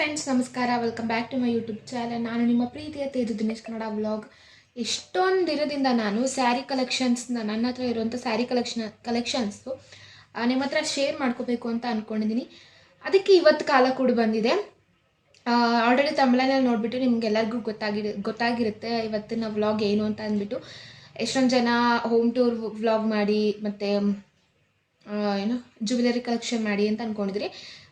Friends ನಮಸ್ಕಾರ, welcome back to my YouTube channel. ನಾನು ನಿಮ್ಮ ಪ್ರೀತಿಯ ತೇಜು ದಿನೇಶ್ ಕನ್ನಡ ವ್ಲಾಗ್. ಎಷ್ಟೊಂದು ದಿನದಿಂದ ನಾನು ಸ್ಯಾರಿ ಕಲೆಕ್ಷನ್ಸ್ನ ನನ್ನ ಹತ್ರ ಇರುವಂಥ ಸ್ಯಾರಿ ಕಲೆಕ್ಷನ್ಸು ನಿಮ್ಮ ಹತ್ರ ಶೇರ್ ಮಾಡ್ಕೋಬೇಕು ಅಂತ ಅಂದ್ಕೊಂಡಿದ್ದೀನಿ. ಅದಕ್ಕೆ ಇವತ್ತು ಕಾಲ ಕೂಡ ಬಂದಿದೆ. ಆಲ್ರೆಡಿ ತಮಿಳಲ್ಲಿ ನೋಡಿಬಿಟ್ಟು ನಿಮ್ಗೆಲ್ಲರಿಗೂ ಗೊತ್ತಾಗಿರುತ್ತೆ ಇವತ್ತಿನ ವ್ಲಾಗ್ ಏನು ಅಂತ ಅಂದ್ಬಿಟ್ಟು. ಎಷ್ಟೊಂದು ಜನ ಹೋಮ್ ಟೂರ್ ವ್ಲಾಗ್ ಮಾಡಿ ಮತ್ತು ಏನು ಜ್ಯುವೆಲರಿ ಕಲೆಕ್ಷನ್ ಮಾಡಿ ಅಂತ ಅಂದ್ಕೊಂಡಿದ್ರಿ.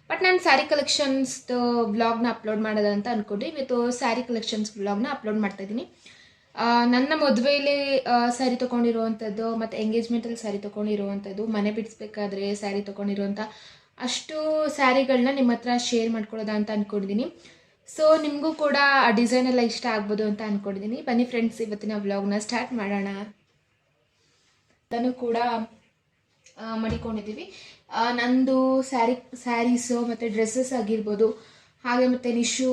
ಬಟ್ ನಾನು ಸ್ಯಾರಿ ಕಲೆಕ್ಷನ್ಸ್ದು ವ್ಲಾಗ್ನ ಅಪ್ಲೋಡ್ ಮಾಡೋದು ಅಂತ ಅಂದ್ಕೊಂಡ್ರಿ. ಇವತ್ತು ಸ್ಯಾರಿ ಕಲೆಕ್ಷನ್ಸ್ ವ್ಲಾಗ್ನ ಅಪ್ಲೋಡ್ ಮಾಡ್ತಾಯಿದ್ದೀನಿ. ನನ್ನ ಮದುವೆಯಲ್ಲಿ ಸ್ಯಾರಿ ತೊಗೊಂಡಿರುವಂಥದ್ದು ಮತ್ತು ಎಂಗೇಜ್ಮೆಂಟಲ್ಲಿ ಸ್ಯಾರಿ ತೊಗೊಂಡಿರುವಂಥದ್ದು, ಮನೆ ಬಿಡಿಸ್ಬೇಕಾದ್ರೆ ಸ್ಯಾರಿ ತೊಗೊಂಡಿರುವಂಥ ಅಷ್ಟು ಸ್ಯಾರಿಗಳನ್ನ ನಿಮ್ಮ ಹತ್ರ ಶೇರ್ ಮಾಡ್ಕೊಳ್ಳೋದ ಅಂತ ಅಂದ್ಕೊಂಡಿದ್ದೀನಿ. ಸೊ ನಿಮಗೂ ಕೂಡ ಆ ಡಿಸೈನ್ ಎಲ್ಲ ಇಷ್ಟ ಆಗ್ಬೋದು ಅಂತ ಅಂದ್ಕೊಂಡಿದ್ದೀನಿ. ಬನ್ನಿ ಫ್ರೆಂಡ್ಸ್, ಇವತ್ತಿನ ವ್ಲಾಗ್ನ ಸ್ಟಾರ್ಟ್ ಮಾಡೋಣ. ಅದನ್ನು ಕೂಡ ಮಡಿಕೊಂಡಿದ್ದೀವಿ. ನಂದು ಸ್ಯಾರೀಸು ಮತ್ತು ಡ್ರೆಸ್ಸಸ್ ಆಗಿರ್ಬೋದು, ಹಾಗೆ ಮತ್ತು ನಿಶು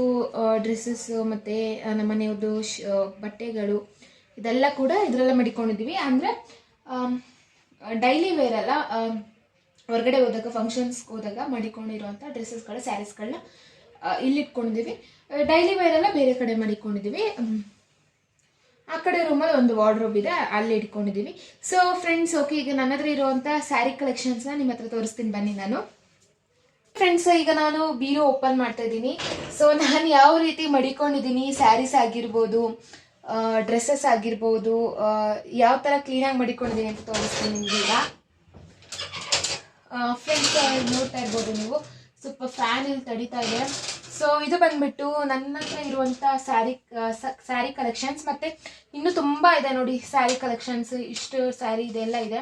ಡ್ರೆಸ್ಸಸ್ಸು ಮತ್ತು ನಮ್ಮ ಮನೆಯವ್ರದ್ದು ಬಟ್ಟೆಗಳು, ಇದೆಲ್ಲ ಕೂಡ ಇದರೆಲ್ಲ ಮಡಿಕೊಂಡಿದ್ದೀವಿ. ಅಂದರೆ ಡೈಲಿ ವೇರೆಲ್ಲ ಹೊರಗಡೆ ಹೋದಾಗ, ಫಂಕ್ಷನ್ಸ್ಗೆ ಹೋದಾಗ ಮಡಿಕೊಂಡಿರೋಂಥ ಡ್ರೆಸ್ಸಸ್ಗಳ ಸ್ಯಾರೀಸ್ಗಳನ್ನ ಇಲ್ಲಿಟ್ಕೊಂಡಿದ್ದೀವಿ. ಡೈಲಿ ವೇರೆಲ್ಲ ಬೇರೆ ಕಡೆ ಮಡಿಕೊಂಡಿದ್ದೀವಿ. ಆ ಕಡೆ ರೂಮಲ್ಲಿ ಒಂದು ವಾರ್ಡ್ರೋಬ್ ಇದೆ, ಅಲ್ಲಿ ಇಟ್ಕೊಂಡಿದ್ದೀವಿ. ಸೊ ಫ್ರೆಂಡ್ಸ್, ಓಕೆ, ಈಗ ನನ್ನ ಹತ್ರ ಇರುವಂಥ ಸ್ಯಾರಿ ಕಲೆಕ್ಷನ್ಸ್ನ ನಿಮ್ಮ ಹತ್ರ ತೋರಿಸ್ತೀನಿ ಬನ್ನಿ. ನಾನು ಫ್ರೆಂಡ್ಸ್ ಈಗ ನಾನು ಬೀರೋ ಓಪನ್ ಮಾಡ್ತಾ ಇದ್ದೀನಿ. ಸೊ ನಾನು ಯಾವ ರೀತಿ ಮಡಿಕೊಂಡಿದ್ದೀನಿ, ಸ್ಯಾರೀಸ್ ಆಗಿರ್ಬೋದು, ಡ್ರೆಸ್ಸಸ್ ಆಗಿರ್ಬೋದು, ಯಾವ ಥರ ಕ್ಲೀನಾಗಿ ಮಡಿಕೊಂಡಿದ್ದೀನಿ ಅಂತ ತೋರಿಸ್ತೀನಿ ನಿಮ್ಗೆ. ಈಗ ಫ್ರೆಂಡ್ಸ್ ನೋಡ್ತಾ ಇರ್ಬೋದು ನೀವು, ಸ್ವಲ್ಪ ಫ್ಯಾನ್ ಇಲ್ಲಿ ತಡೀತಾ ಇದೆ. ಸೊ ಇದು ಬಂದ್ಬಿಟ್ಟು ನನ್ನ ಹತ್ರ ಇರುವಂಥ ಸ್ಯಾರಿ ಕಲೆಕ್ಷನ್ಸ್. ಮತ್ತು ಇನ್ನೂ ತುಂಬ ಇದೆ ನೋಡಿ ಸ್ಯಾರಿ ಕಲೆಕ್ಷನ್ಸ್. ಇಷ್ಟು ಸ್ಯಾರಿ ಇದೆಲ್ಲ ಇದೆ.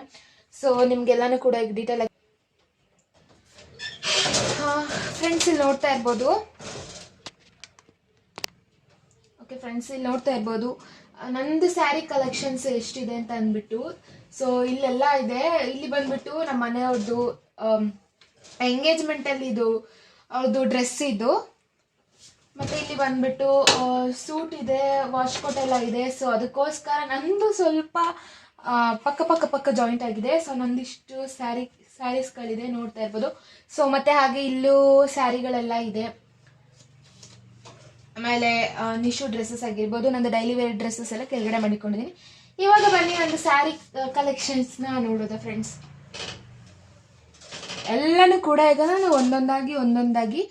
ಸೊ ನಿಮಗೆಲ್ಲನೂ ಕೂಡ ಈಗ ಡೀಟೇಲ್ ಆಗಿ ಫ್ರೆಂಡ್ಸ್ ಇಲ್ಲಿ ನೋಡ್ತಾ ಇರ್ಬೋದು. ಓಕೆ ಫ್ರೆಂಡ್ಸ್, ಇಲ್ಲಿ ನೋಡ್ತಾ ಇರ್ಬೋದು ನಂದು ಸ್ಯಾರಿ ಕಲೆಕ್ಷನ್ಸ್ ಎಷ್ಟಿದೆ ಅಂತ ಅಂದ್ಬಿಟ್ಟು. ಸೊ ಇಲ್ಲೆಲ್ಲ ಇದೆ. ಇಲ್ಲಿ ಬಂದ್ಬಿಟ್ಟು ನಮ್ಮ ಮನೆಯವ್ರದ್ದು ಎಂಗೇಜ್ಮೆಂಟಲ್ಲಿ ಇದು ಅವ್ರದ್ದು ಡ್ರೆಸ್ ಇದು. ಮತ್ತು ಇಲ್ಲಿ ಬಂದ್ಬಿಟ್ಟು ಸೂಟ್ ಇದೆ, ವಾಶ್ಕೋಟ್ ಎಲ್ಲ ಇದೆ. ಸೊ ಅದಕ್ಕೋಸ್ಕರ ನಂದು ಸ್ವಲ್ಪ ಪಕ್ಕ ಜಾಯಿಂಟ್ ಆಗಿದೆ. ಸೊ ನಂದಿಷ್ಟು ಸ್ಯಾರೀಸ್ಗಳಿದೆ, ನೋಡ್ತಾ ಇರ್ಬೋದು. ಸೊ ಮತ್ತು ಹಾಗೆ ಇಲ್ಲೂ ಸ್ಯಾರಿಗಳೆಲ್ಲ ಇದೆ. ಆಮೇಲೆ ನಿಶು ಡ್ರೆಸ್ಸಸ್ ಆಗಿರ್ಬೋದು, ನಂದು ಡೈಲಿ ವೇರ್ ಡ್ರೆಸ್ಸಸ್ ಎಲ್ಲ ಕೆಳಗಡೆ ಮಾಡಿಕೊಂಡಿದ್ದೀನಿ. ಇವಾಗ ಬನ್ನಿ ನಂದು ಸ್ಯಾರಿ ಕಲೆಕ್ಷನ್ಸ್ನ ನೋಡೋದ ಫ್ರೆಂಡ್ಸ್. ಎಲ್ಲನೂ ಕೂಡ ಈಗ ನಾನು ಒಂದೊಂದಾಗಿ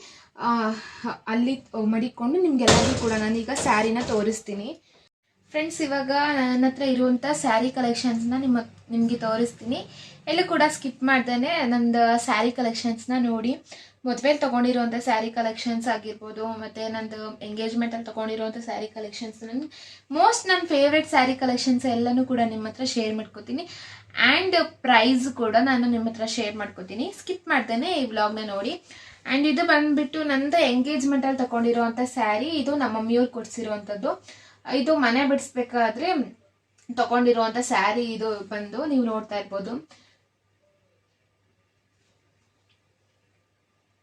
ಅಲ್ಲಿ ಮಡಿಕೊಂಡು ನಿಮಗೆಲ್ಲರಿಗೂ ಕೂಡ ನಾನೀಗ ಸ್ಯಾರಿನ ತೋರಿಸ್ತೀನಿ. ಫ್ರೆಂಡ್ಸ್, ಇವಾಗ ನನ್ನ ಹತ್ರ ಇರುವಂಥ ಸ್ಯಾರಿ ಕಲೆಕ್ಷನ್ಸ್ನ ನಿಮಗೆ ತೋರಿಸ್ತೀನಿ. ಎಲ್ಲೂ ಕೂಡ ಸ್ಕಿಪ್ ಮಾಡ್ದೇನೆ ನಂದು ಸ್ಯಾರಿ ಕಲೆಕ್ಷನ್ಸ್ನ ನೋಡಿ. ಮದುವೆಯಲ್ಲಿ ತೊಗೊಂಡಿರುವಂಥ ಸ್ಯಾರಿ ಕಲೆಕ್ಷನ್ಸ್ ಆಗಿರ್ಬೋದು, ಮತ್ತು ನಂದು ಎಂಗೇಜ್ಮೆಂಟಲ್ಲಿ ತೊಗೊಂಡಿರುವಂಥ ಸ್ಯಾರಿ ಕಲೆಕ್ಷನ್ಸ್, ನನ್ನ ಫೇವ್ರೆಟ್ ಸ್ಯಾರಿ ಕಲೆಕ್ಷನ್ಸ್ ಎಲ್ಲನೂ ಕೂಡ ನಿಮ್ಮ ಹತ್ರ ಶೇರ್ ಮಾಡ್ಕೋತೀನಿ. ಆ್ಯಂಡ್ ಪ್ರೈಸ್ ಕೂಡ ನಾನು ನಿಮ್ಮ ಹತ್ರ ಶೇರ್ ಮಾಡ್ಕೋತೀನಿ. ಸ್ಕಿಪ್ ಮಾಡ್ದೇನೆ ಈ ವ್ಲಾಗ್ನ ನೋಡಿ. ಆ್ಯಂಡ್ ಇದು ಬಂದುಬಿಟ್ಟು ನಂದು ಎಂಗೇಜ್ಮೆಂಟಲ್ಲಿ ತೊಗೊಂಡಿರುವಂಥ ಸ್ಯಾರಿ. ಇದು ನಮ್ಮ ಮಮ್ಮಿಯವ್ರು ಕೊಡಿಸಿರುವಂಥದ್ದು. ಇದು ಮನೆ ಬಿಡಿಸ್ಬೇಕಾದ್ರೆ ತೊಗೊಂಡಿರುವಂಥ ಸ್ಯಾರಿ ಇದು ಬಂದು ನೀವು ನೋಡ್ತಾ ಇರ್ಬೋದು.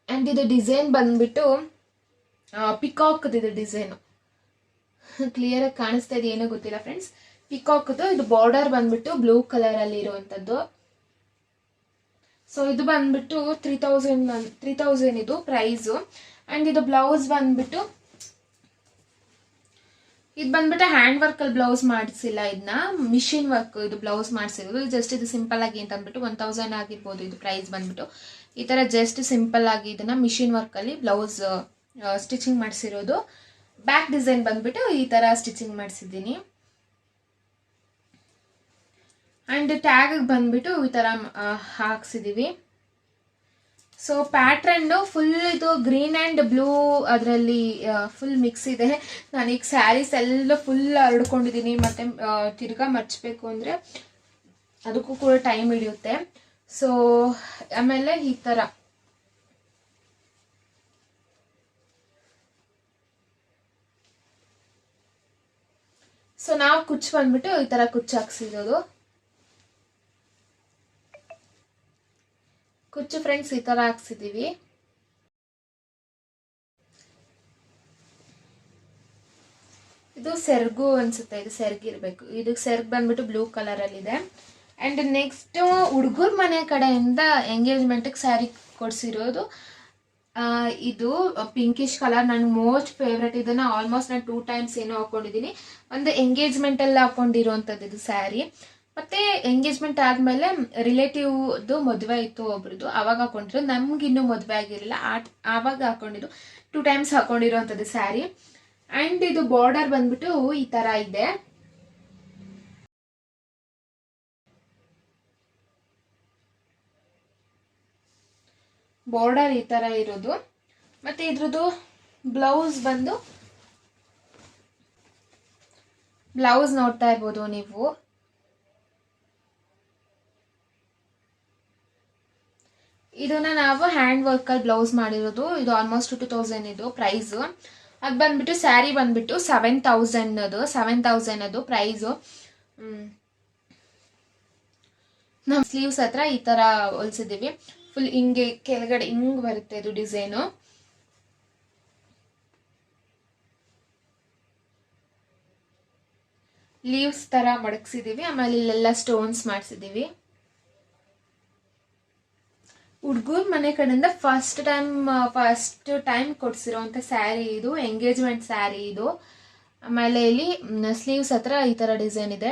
ಆ್ಯಂಡ್ ಇದು ಡಿಸೈನ್ ಬಂದ್ಬಿಟ್ಟು ಪಿಕಾಕ್ದು. ಇದು ಡಿಸೈನು ಕ್ಲಿಯರಾಗಿ ಕಾಣಿಸ್ತಾ ಇದೆ, ಏನೋ ಗೊತ್ತಿಲ್ಲ ಫ್ರೆಂಡ್ಸ್. ಪಿಕಾಕ್ದು ಇದು ಬಾರ್ಡರ್ ಬಂದ್ಬಿಟ್ಟು ಬ್ಲೂ ಕಲರಲ್ಲಿ ಇರುವಂಥದ್ದು. ಸೊ ಇದು ಬಂದ್ಬಿಟ್ಟು 3000 ಇದು ಪ್ರೈಸು. ಆ್ಯಂಡ್ ಇದು ಬ್ಲೌಸ್ ಬಂದ್ಬಿಟ್ಟು ಹ್ಯಾಂಡ್ ವರ್ಕಲ್ಲಿ ಬ್ಲೌಸ್ ಮಾಡಿಸಿಲ್ಲ, ಇದನ್ನ ಮಿಷಿನ್ ವರ್ಕ್ ಇದು ಬ್ಲೌಸ್ ಮಾಡಿಸಿರೋದು. ಜಸ್ಟ್ ಇದು ಸಿಂಪಲ್ ಆಗಿ ಅಂತ ಅಂದ್ಬಿಟ್ಟು 1000 ಆಗಿರ್ಬೋದು ಇದು ಪ್ರೈಸ್ ಬಂದ್ಬಿಟ್ಟು. ಈ ಥರ ಜಸ್ಟ್ ಸಿಂಪಲ್ ಆಗಿ ಇದನ್ನ ಮಿಷಿನ್ ವರ್ಕಲ್ಲಿ ಬ್ಲೌಸ್ ಸ್ಟಿಚಿಂಗ್ ಮಾಡಿಸಿರೋದು. ಬ್ಯಾಕ್ ಡಿಸೈನ್ ಬಂದ್ಬಿಟ್ಟು ಈ ಥರ ಸ್ಟಿಚಿಂಗ್ ಮಾಡಿಸಿದ್ದೀನಿ. ಆ್ಯಂಡ್ ಟ್ಯಾಗ್ ಬಂದ್ಬಿಟ್ಟು ಈ ಥರ ಹಾಕ್ಸಿದ್ದೀವಿ. ಸೊ ಪ್ಯಾಟ್ರನ್ನು ಫುಲ್ ಇದು ಗ್ರೀನ್ ಆ್ಯಂಡ್ ಬ್ಲೂ ಅದರಲ್ಲಿ ಫುಲ್ ಮಿಕ್ಸ್ ಇದೆ. ನಾನೀಗ ಸ್ಯಾರೀಸ್ ಎಲ್ಲ ಫುಲ್ ಹರಡ್ಕೊಂಡಿದ್ದೀನಿ. ಮತ್ತು ತಿರ್ಗಾ ಮರ್ಚಬೇಕು ಅಂದರೆ ಅದಕ್ಕೂ ಕೂಡ ಟೈಮ್ ಹಿಡಿಯುತ್ತೆ. ಸೊ ಆಮೇಲೆ ಈ ಥರ ನಾವು ಕುಚ್ಚು ಬಂದ್ಬಿಟ್ಟು ಈ ಥರ ಕುಚ್ಚು ಹಾಕ್ಸಿರೋದು. ಕುಚ್ಚು ಫ್ರೆಂಡ್ಸ್ ಈ ಥರ ಹಾಕ್ಸಿದ್ದೀವಿ. ಇದು ಸೆರ್ಗು ಅನ್ಸುತ್ತೆ, ಇದು ಸೆರ್ಗಿರ್ಬೇಕು. ಇದು ಸೆರ್ಗ್ ಬಂದ್ಬಿಟ್ಟು ಬ್ಲೂ ಕಲರಲ್ಲಿದೆ. ಆ್ಯಂಡ್ ನೆಕ್ಸ್ಟು ಹುಡುಗರ ಮನೆ ಕಡೆಯಿಂದ ಎಂಗೇಜ್ಮೆಂಟಿಗೆ ಸ್ಯಾರಿ ಕೊಡಿಸಿರೋದು. ಇದು ಪಿಂಕಿಶ್ ಕಲರ್ ನನ್ನ ಮೋಸ್ಟ್ ಫೇವ್ರೆಟ್. ಇದನ್ನ ಆಲ್ಮೋಸ್ಟ್ ನಾನು 2 ಟೈಮ್ಸ್ ಏನೋ ಹಾಕೊಂಡಿದ್ದೀನಿ. ಒಂದು ಎಂಗೇಜ್ಮೆಂಟ್ ಅಲ್ಲಿ ಹಾಕೊಂಡಿರುವಂಥದ್ದು ಇದು ಸ್ಯಾರಿ. ಮತ್ತೆ ಎಂಗೇಜ್ಮೆಂಟ್ ಆದ್ಮೇಲೆ ರಿಲೇಟಿವ್ದು ಮದುವೆ ಇತ್ತು ಒಬ್ರದ್ದು, ಅವಾಗ ಹಾಕೊಂಡಿರೋ. ನಮ್ಗಿನ್ನೂ ಮದುವೆ ಆಗಿರಲಿಲ್ಲ, ಆವಾಗ ಹಾಕೊಂಡಿದ್ದು. 2 ಟೈಮ್ಸ್ ಹಾಕೊಂಡಿರುವಂಥದ್ದು ಸ್ಯಾರಿ. ಆ್ಯಂಡ್ ಇದು ಬಾರ್ಡರ್ ಬಂದ್ಬಿಟ್ಟು ಈ ಥರ ಇದೆ. ಬಾರ್ಡರ್ ಈ ಥರ ಇರೋದು. ಮತ್ತು ಇದ್ರದ್ದು ಬ್ಲೌಸ್ ಬಂದು ಬ್ಲೌಸ್ ನೋಡ್ತಾ ಇರ್ಬೋದು ನೀವು. ಇದನ್ನ ನಾವು ಹ್ಯಾಂಡ್ ವರ್ಕಲ್ಲಿ ಬ್ಲೌಸ್ ಮಾಡಿರೋದು. ಇದು ಆಲ್ಮೋಸ್ಟ್ 2000 ಇದು ಪ್ರೈಸು. ಅದು ಬಂದ್ಬಿಟ್ಟು ಸ್ಯಾರಿ ಬಂದ್ಬಿಟ್ಟು 7000 ಅದು ಪ್ರೈಸು. ನಮ್ಮ ಸ್ಲೀವ್ಸ್ ಹತ್ರ ಈ ಥರ ಹೊಲ್ಸಿದ್ದೀವಿ. ಫುಲ್ ಹಿಂಗೆ ಕೆಳಗಡೆ ಹಿಂಗೆ ಬರುತ್ತೆ ಇದು ಡಿಸೈನು. ಲೀವ್ಸ್ ಥರ ಮಡಗ್ಸಿದ್ದೀವಿ. ಆಮೇಲೆ ಇಲ್ಲೆಲ್ಲ ಸ್ಟೋನ್ಸ್ ಮಾಡಿಸಿದ್ದೀವಿ. ಹುಡುಗರ ಮನೆ ಕಡೆಯಿಂದ ಫಸ್ಟ್ ಟೈಮ್ ಕೊಡ್ಸಿರೋಂಥ ಸ್ಯಾರಿ ಇದು, ಎಂಗೇಜ್ಮೆಂಟ್ ಸ್ಯಾರಿ ಇದು. ಆಮೇಲೆ ಇಲ್ಲಿ ಸ್ಲೀವ್ಸ್ ಹತ್ರ ಈ ಥರ ಡಿಸೈನ್ ಇದೆ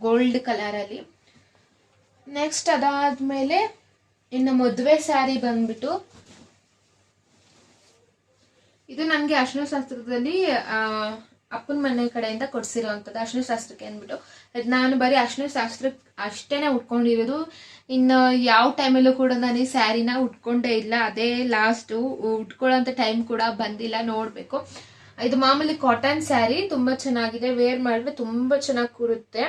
ಗೋಲ್ಡ್ ಕಲರಲ್ಲಿ. ನೆಕ್ಸ್ಟ್ ಅದಾದಮೇಲೆ ಇನ್ನು ಮದುವೆ ಸ್ಯಾರಿ ಬಂದ್ಬಿಟ್ಟು ಇದು ನನಗೆ ಅರ್ಶಿನ ಶಾಸ್ತ್ರದಲ್ಲಿ ಅಪ್ಪನ ಮನೆ ಕಡೆಯಿಂದ ಕೊಡ್ಸಿರೋವಂಥದ್ದು. ಅರ್ಶಿನ ಶಾಸ್ತ್ರಕ್ಕೆ ಅಂದ್ಬಿಟ್ಟು ನಾನು ಬರೀ ಅರ್ಶಿನ ಶಾಸ್ತ್ರಕ್ಕೆ ಅಷ್ಟೇನೆ ಉಟ್ಕೊಂಡಿರೋದು. ಇನ್ನು ಯಾವ ಟೈಮಲ್ಲೂ ಕೂಡ ನಾನು ಈ ಸ್ಯಾರಿನ ಉಟ್ಕೊಂಡೇ ಇಲ್ಲ. ಅದೇ ಲಾಸ್ಟು, ಉಟ್ಕೊಳ್ಳೋಂಥ ಟೈಮ್ ಕೂಡ ಬಂದಿಲ್ಲ, ನೋಡಬೇಕು. ಇದು ಮಾಮೂಲಿ ಕಾಟನ್ ಸ್ಯಾರಿ, ತುಂಬ ಚೆನ್ನಾಗಿದೆ. ವೇರ್ ಮಾಡಿದ್ರೆ ತುಂಬ ಚೆನ್ನಾಗಿ ಕೂರುತ್ತೆ.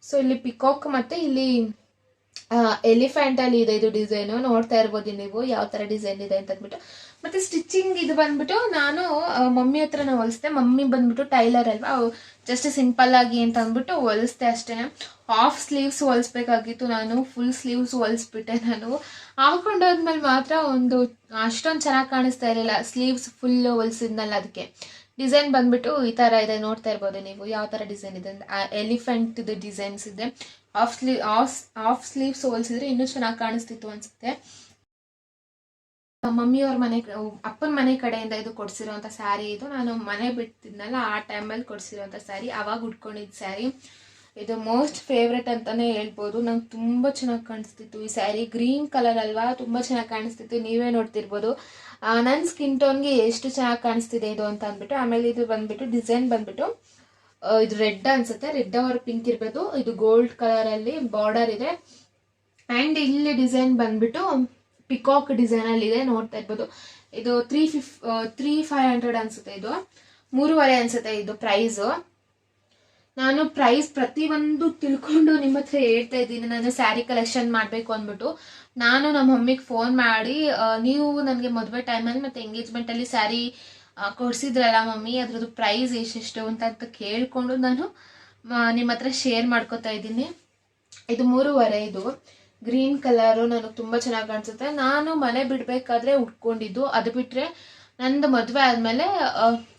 ಸೊ ಇಲ್ಲಿ ಪಿಕಾಕ್ ಮತ್ತು ಇಲ್ಲಿ ಎಲಿಫೆಂಟ್ ಅಲ್ಲಿ ಇದೆ ಇದು ಡಿಸೈನು. ನೋಡ್ತಾ ಇರ್ಬೋದು ನೀವು ಯಾವ ಥರ ಡಿಸೈನ್ ಇದೆ ಅಂತ ಅಂದ್ಬಿಟ್ಟು. ಮತ್ತೆ ಸ್ಟಿಚಿಂಗ್ ಇದು ಬಂದ್ಬಿಟ್ಟು ನಾನು ಮಮ್ಮಿ ಹತ್ರನೇ ಹೊಲಿಸ್ದೆ. ಮಮ್ಮಿ ಬಂದ್ಬಿಟ್ಟು ಟೈಲರ್ ಅಲ್ವಾ, ಜಸ್ಟ್ ಸಿಂಪಲ್ ಆಗಿ ಅಂತ ಅಂದ್ಬಿಟ್ಟು ಹೊಲಿಸ್ದೆ ಅಷ್ಟೇ. ಹಾಫ್ ಸ್ಲೀವ್ಸ್ ಹೊಲಿಸ್ಬೇಕಾಗಿತ್ತು, ನಾನು ಫುಲ್ ಸ್ಲೀವ್ಸ್ ಹೊಲಿಸ್ಬಿಟ್ಟೆ. ನಾನು ಹಾಕೊಂಡೋದ್ಮೇಲೆ ಮಾತ್ರ ಒಂದು ಅಷ್ಟೊಂದು ಚೆನ್ನಾಗಿ ಕಾಣಿಸ್ತಾ ಇರಲಿಲ್ಲ, ಸ್ಲೀವ್ಸ್ ಫುಲ್ ಹೊಲಿಸಿದ್ನಲ್ಲ ಅದಕ್ಕೆ. ಡಿಸೈನ್ ಬಂದ್ಬಿಟ್ಟು ಈ ಥರ ಇದೆ, ನೋಡ್ತಾ ಇರ್ಬೋದು ನೀವು ಯಾವ ಥರ ಡಿಸೈನ್ ಇದೆ. ಎಲಿಫೆಂಟ್ ಇದು ಡಿಸೈನ್ಸ್ ಇದೆ. ಹಾಫ್ ಸ್ಲೀವ್ಸ್ ಹೋಲಿಸಿದ್ರೆ ಇನ್ನೂ ಚೆನ್ನಾಗಿ ಕಾಣಿಸ್ತಿತ್ತು ಅನ್ಸುತ್ತೆ. ಮಮ್ಮಿಯವ್ರ ಮನೆ, ಅಪ್ಪನ ಮನೆ ಕಡೆಯಿಂದ ಇದು ಕೊಡ್ಸಿರೋಂಥ ಸ್ಯಾರಿ ಇದು. ನಾನು ಮನೆ ಬಿಡ್ತಿದ್ನಲ್ಲ ಆ ಟೈಮಲ್ಲಿ ಕೊಡ್ಸಿರೋಂಥ ಸ್ಯಾರಿ, ಅವಾಗ ಉಟ್ಕೊಂಡಿದ್ದ ಸ್ಯಾರಿ. ಇದು ಮೋಸ್ಟ್ ಫೇವ್ರೆಟ್ ಅಂತಾನೆ ಹೇಳ್ಬೋದು. ನಂಗೆ ತುಂಬ ಚೆನ್ನಾಗಿ ಕಾಣಿಸ್ತಿತ್ತು ಈ ಸ್ಯಾರಿ. ಗ್ರೀನ್ ಕಲರ್ ಅಲ್ವಾ, ತುಂಬ ಚೆನ್ನಾಗಿ ಕಾಣಿಸ್ತಿತ್ತು. ನೀವೇ ನೋಡ್ತಿರ್ಬೋದು ನನ್ನ ಸ್ಕಿನ್ ಟೋನ್ಗೆ ಎಷ್ಟು ಚೆನ್ನಾಗಿ ಕಾಣಿಸ್ತಿದೆ ಇದು ಅಂತ ಅಂದ್ಬಿಟ್ಟು. ಆಮೇಲೆ ಇದು ಬಂದ್ಬಿಟ್ಟು ಡಿಸೈನ್ ಬಂದ್ಬಿಟ್ಟು ಇದು ರೆಡ್ ಅನ್ಸುತ್ತೆ, ರೆಡ್ ಆರ್ ಪಿಂಕ್ ಇರ್ಬೋದು. ಇದು ಗೋಲ್ಡ್ ಕಲರಲ್ಲಿ ಬಾರ್ಡರ್ ಇದೆ. ಆ್ಯಂಡ್ ಇಲ್ಲಿ ಡಿಸೈನ್ ಬಂದ್ಬಿಟ್ಟು ಪಿಕಾಕ್ ಡಿಸೈನಲ್ಲಿ ಇದೆ, ನೋಡ್ತಾ ಇರ್ಬೋದು. ಇದು 3500 ಅನ್ಸುತ್ತೆ, ಇದು 3.5 ಅನ್ಸುತ್ತೆ ಇದು ಪ್ರೈಸು. ನಾನು ಪ್ರೈಸ್ ಪ್ರತಿಯೊಂದು ತಿಳ್ಕೊಂಡು ನಿಮ್ಮ ಹತ್ರ ಹೇಳ್ತಾ ಇದ್ದೀನಿ. ನಾನು ಸ್ಯಾರಿ ಕಲೆಕ್ಷನ್ ಮಾಡಬೇಕು ಅಂದ್ಬಿಟ್ಟು ನಾನು ನಮ್ಮ ಮಮ್ಮಿಗೆ ಫೋನ್ ಮಾಡಿ, ನೀವು ನನಗೆ ಮದುವೆ ಟೈಮಲ್ಲಿ ಮತ್ತು ಎಂಗೇಜ್ಮೆಂಟಲ್ಲಿ ಸ್ಯಾರಿ ಕೊಡಿಸಿದ್ರಲ್ಲ ಮಮ್ಮಿ, ಅದ್ರದ್ದು ಪ್ರೈಸ್ ಎಷ್ಟೆಷ್ಟು ಅಂತ ಕೇಳಿಕೊಂಡು ನಾನು ನಿಮ್ಮ ಹತ್ರ ಶೇರ್ ಮಾಡ್ಕೋತಾ ಇದ್ದೀನಿ. ಇದು 3.5 ಇದು ಗ್ರೀನ್ ಕಲರು, ನನಗೆ ತುಂಬ ಚೆನ್ನಾಗಿ ಕಾಣಿಸುತ್ತೆ. ನಾನು ಮನೆ ಬಿಡಬೇಕಾದ್ರೆ ಉಟ್ಕೊಂಡಿದ್ದು. ಅದು ಬಿಟ್ಟರೆ ನಂದು ಮದುವೆ ಆದಮೇಲೆ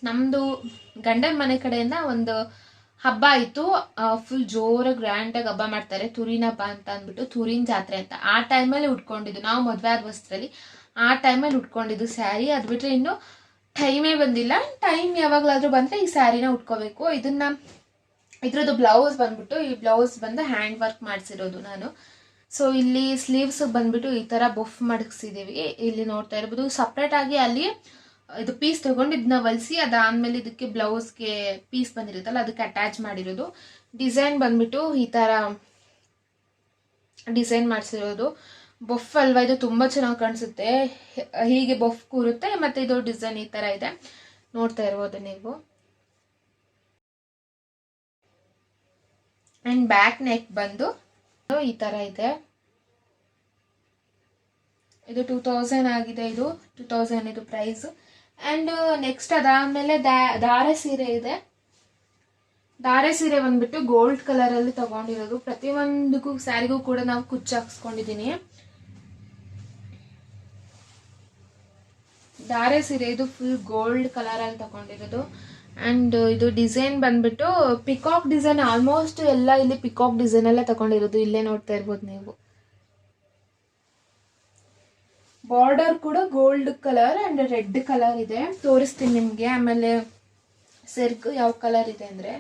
ನಮ್ಮದು ಗಂಡನ ಮನೆ ಕಡೆಯಿಂದ ಒಂದು ಹಬ್ಬ ಆಯಿತು. ಫುಲ್ ಜೋರಾಗಿ ಗ್ರ್ಯಾಂಡಾಗಿ ಹಬ್ಬ ಮಾಡ್ತಾರೆ, ತುರಿನ ಹಬ್ಬ ಅಂತ ಅಂದ್ಬಿಟ್ಟು, ತುರಿನ ಜಾತ್ರೆ ಅಂತ. ಆ ಟೈಮಲ್ಲಿ ಉಟ್ಕೊಂಡಿದ್ದು, ನಾವು ಮದುವೆ ಆದ ವಸ್ತ್ರದಲ್ಲಿ ಆ ಟೈಮಲ್ಲಿ ಉಟ್ಕೊಂಡಿದ್ದು ಸ್ಯಾರಿ. ಅದು ಬಿಟ್ಟರೆ ಇನ್ನೂ ಟೈಮೇ ಬಂದಿಲ್ಲ. ಟೈಮ್ ಯಾವಾಗಲಾದರೂ ಬಂದರೆ ಈ ಸ್ಯಾರಿನ ಉಟ್ಕೋಬೇಕು. ಇದ್ರದ್ದು ಬ್ಲೌಸ್ ಬಂದ್ಬಿಟ್ಟು, ಈ ಬ್ಲೌಸ್ ಬಂದು ಹ್ಯಾಂಡ್ ವರ್ಕ್ ಮಾಡಿಸಿರೋದು ನಾನು. ಸೊ ಇಲ್ಲಿ ಸ್ಲೀವ್ಸ್ ಬಂದ್ಬಿಟ್ಟು ಈ ಥರ ಬೊಫ್ ಮಡಗಿಸಿದ್ದೀವಿ. ಇಲ್ಲಿ ನೋಡ್ತಾ ಇರ್ಬೋದು. ಸಪ್ರೇಟಾಗಿ ಅಲ್ಲಿ ಇದು ಪೀಸ್ ತೊಗೊಂಡು ಇದನ್ನ ಹೊಲಿಸಿ, ಅದಾದಮೇಲೆ ಇದಕ್ಕೆ ಬ್ಲೌಸ್ಗೆ ಪೀಸ್ ಬಂದಿರುತ್ತಲ್ಲ ಅದಕ್ಕೆ ಅಟ್ಯಾಚ್ ಮಾಡಿರೋದು. ಡಿಸೈನ್ ಬಂದ್ಬಿಟ್ಟು ಈ ಥರ ಡಿಸೈನ್ ಮಾಡಿಸಿರೋದು. ಬೊಫ್ ಅಲ್ವಾ, ಇದು ತುಂಬ ಚೆನ್ನಾಗಿ ಕಾಣಿಸುತ್ತೆ. ಹೀಗೆ ಬೊಫ್ ಕೂರುತ್ತೆ. ಮತ್ತು ಇದು ಡಿಸೈನ್ ಈ ಥರ ಇದೆ, ನೋಡ್ತಾ ಇರ್ಬೋದು ನೀವು. ಆ್ಯಂಡ್ ಬ್ಯಾಕ್ ನೆಕ್ ಬಂದು ಈ ಥರ ಇದೆ. ಇದು 2000 ಆಗಿದೆ, ಇದು 2000 ಇದು ಪ್ರೈಸ್. ಆ್ಯಂಡ್ ನೆಕ್ಸ್ಟ್ ಅದಾದಮೇಲೆ ಧಾರೆ ಸೀರೆ ಇದೆ. ಧಾರೆ ಸೀರೆ ಬಂದ್ಬಿಟ್ಟು ಗೋಲ್ಡ್ ಕಲರಲ್ಲಿ ತಗೊಂಡಿರೋದು. ಪ್ರತಿಯೊಂದಕ್ಕೂ ಸ್ಯಾರಿಗೂ ಕೂಡ ನಾವು ಕುಚ್ಚು ಹಾಕ್ಸ್ಕೊಂಡಿದ್ದೀನಿ. ಧಾರೆ ಸೀರೆ ಇದು ಫುಲ್ ಗೋಲ್ಡ್ ಕಲರಲ್ಲಿ ತಗೊಂಡಿರೋದು. ಆ್ಯಂಡ್ ಇದು ಡಿಸೈನ್ ಬಂದ್ಬಿಟ್ಟು ಪಿಕಾಕ್ ಡಿಸೈನ್. ಆಲ್ಮೋಸ್ಟ್ ಎಲ್ಲ ಇಲ್ಲಿ ಪಿಕಾಕ್ ಡಿಸೈನ್ ಎಲ್ಲ ತಗೊಂಡಿರೋದು. ಇಲ್ಲೇ ನೋಡ್ತಾ ಇರ್ಬೋದು ನೀವು. ಬಾರ್ಡರ್ ಕೂಡ gold colour and red colour ಇದೆ, ತೋರಿಸ್ತೀನಿ ನಿಮಗೆ. ಆಮೇಲೆ ಸೆರ್ಗು ಯಾವ ಕಲರ್ ಇದೆ ಅಂದರೆ,